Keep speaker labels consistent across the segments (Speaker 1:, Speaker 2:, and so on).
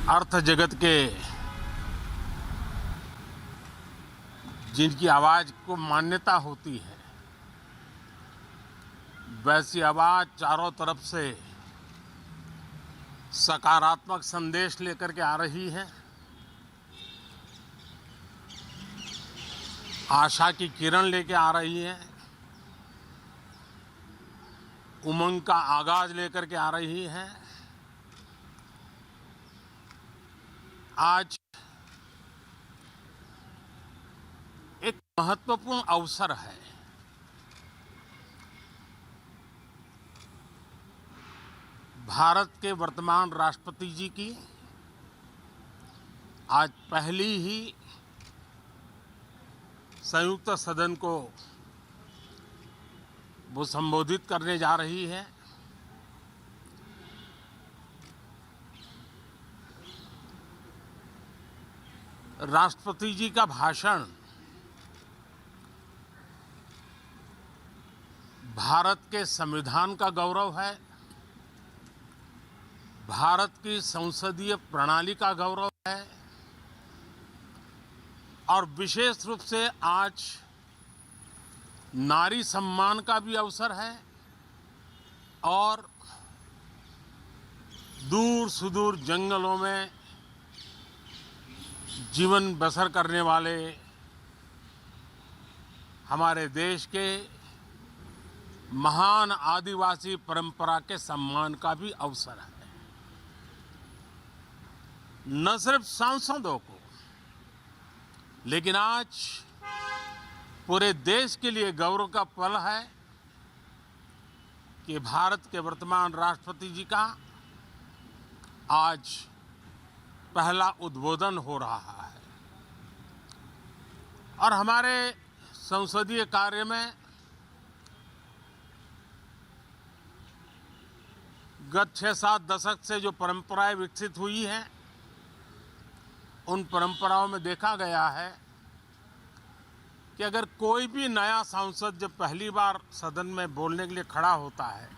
Speaker 1: अर्थ जगत के जिनकी आवाज को मान्यता होती है, वैसी आवाज चारों तरफ से सकारात्मक संदेश लेकर के आ रही है। आशा की किरण लेके आ रही है, उमंग का आगाज लेकर के आ रही है। आज एक महत्वपूर्ण अवसर है। भारत के वर्तमान राष्ट्रपति जी की आज पहली ही संयुक्त सदन को वो संबोधित करने जा रही है। राष्ट्रपति जी का भाषण भारत के संविधान का गौरव है, भारत की संसदीय प्रणाली का गौरव है और विशेष रूप से आज नारी सम्मान का भी अवसर है और दूर सुदूर जंगलों में जीवन बसर करने वाले हमारे देश के महान आदिवासी परंपरा के सम्मान का भी अवसर है। न सिर्फ सांसदों को, लेकिन आज पूरे देश के लिए गौरव का पल है कि भारत के वर्तमान राष्ट्रपति जी का आज पहला उद्बोधन हो रहा है और हमारे संसदीय कार्य में गत 6-7 दशक से जो परंपराएं विकसित हुई हैं, उन परंपराओं में देखा गया है कि अगर कोई भी नया सांसद जब पहली बार सदन में बोलने के लिए खड़ा होता है,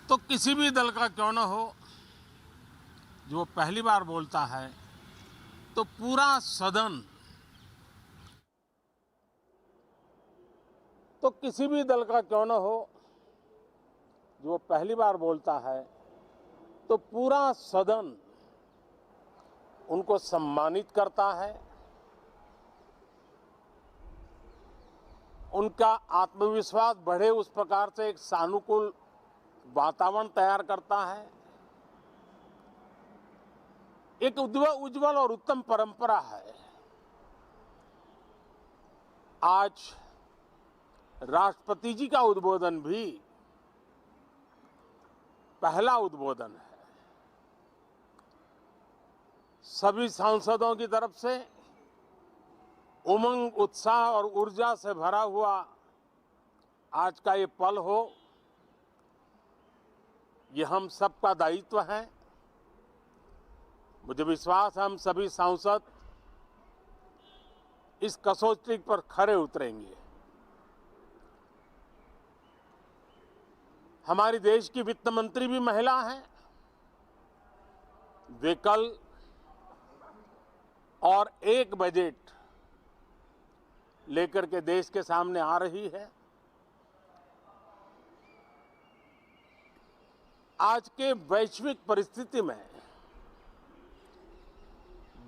Speaker 1: तो किसी भी दल का क्यों न हो, जो वो पहली बार बोलता है तो पूरा सदन, तो किसी भी दल का क्यों न हो, जो वो पहली बार बोलता है तो पूरा सदन उनको सम्मानित करता है, उनका आत्मविश्वास बढ़े उस प्रकार से एक सानुकूल वातावरण तैयार करता है। एक उज्जवल और उत्तम परंपरा है। आज राष्ट्रपति जी का उद्बोधन भी पहला उद्बोधन है। सभी सांसदों की तरफ से उमंग, उत्साह और ऊर्जा से भरा हुआ आज का ये पल हो, ये हम सबका दायित्व है। मुझे विश्वास है हम सभी सांसद इस कसौटी पर खरे उतरेंगे। हमारी देश की वित्त मंत्री भी महिला हैं। वे कल और एक बजट लेकर के देश के सामने आ रही है। आज के वैश्विक परिस्थिति में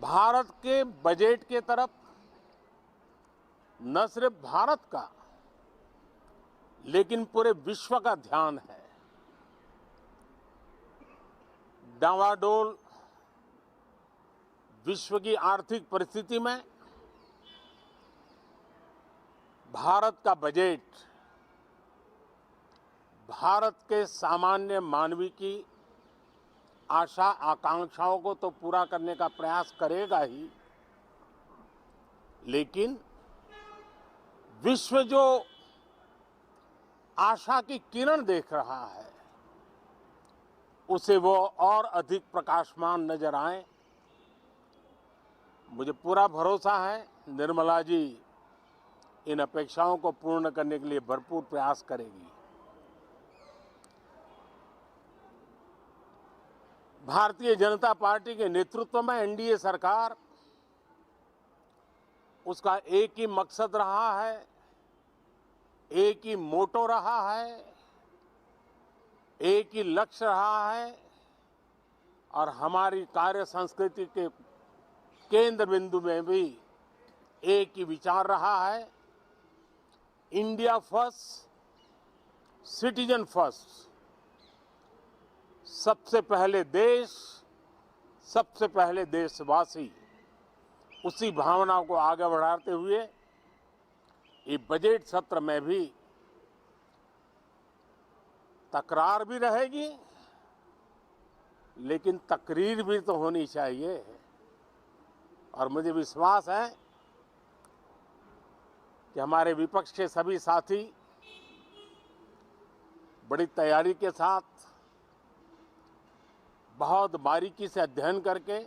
Speaker 1: भारत के बजट के तरफ न सिर्फ भारत का, लेकिन पूरे विश्व का ध्यान है। डावाडोल विश्व की आर्थिक परिस्थिति में भारत का बजट भारत के सामान्य मानवी की आशा आकांक्षाओं को तो पूरा करने का प्रयास करेगा ही, लेकिन विश्व जो आशा की किरण देख रहा है, उसे वो और अधिक प्रकाशमान नजर आए। मुझे पूरा भरोसा है निर्मला जी इन अपेक्षाओं को पूर्ण करने के लिए भरपूर प्रयास करेगी। भारतीय जनता पार्टी के नेतृत्व में एनडीए सरकार, उसका एक ही मकसद रहा है, एक ही मोटो रहा है, एक ही लक्ष्य रहा है और हमारी कार्य संस्कृति के केंद्र बिंदु में भी एक ही विचार रहा है, इंडिया फर्स्ट, सिटीजन फर्स्ट। सबसे पहले देश, सबसे पहले देशवासी, उसी भावना को आगे बढ़ाते हुए ये बजट सत्र में भी तकरार भी रहेगी, लेकिन तकरीर भी तो होनी चाहिए। और मुझे विश्वास है कि हमारे विपक्ष के सभी साथी बड़ी तैयारी के साथ, बहुत बारीकी से अध्ययन करके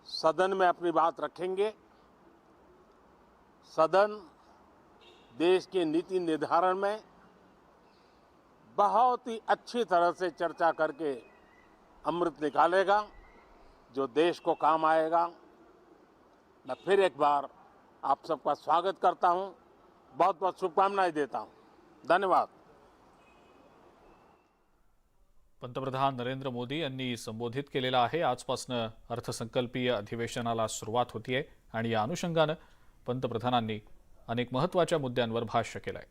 Speaker 1: सदन में अपनी बात रखेंगे। सदन देश के नीति निर्धारण में बहुत ही अच्छी तरह से चर्चा करके अमृत निकालेगा, जो देश को काम आएगा। मैं फिर एक बार आप सबका स्वागत करता हूं, बहुत बहुत शुभकामनाएं देता हूं। धन्यवाद।
Speaker 2: पंतप्रधान नरेंद्र मोदी यांनी संबोधित केलेला आहे। आजपासून अर्थसंकल्पीय अधिवेशनाला सुरुवात होतीये आणि या अनुषंगाने पंतप्रधानांनी अनेक महत्त्वाच्या मुद्द्यांवर भाष्य केलंय।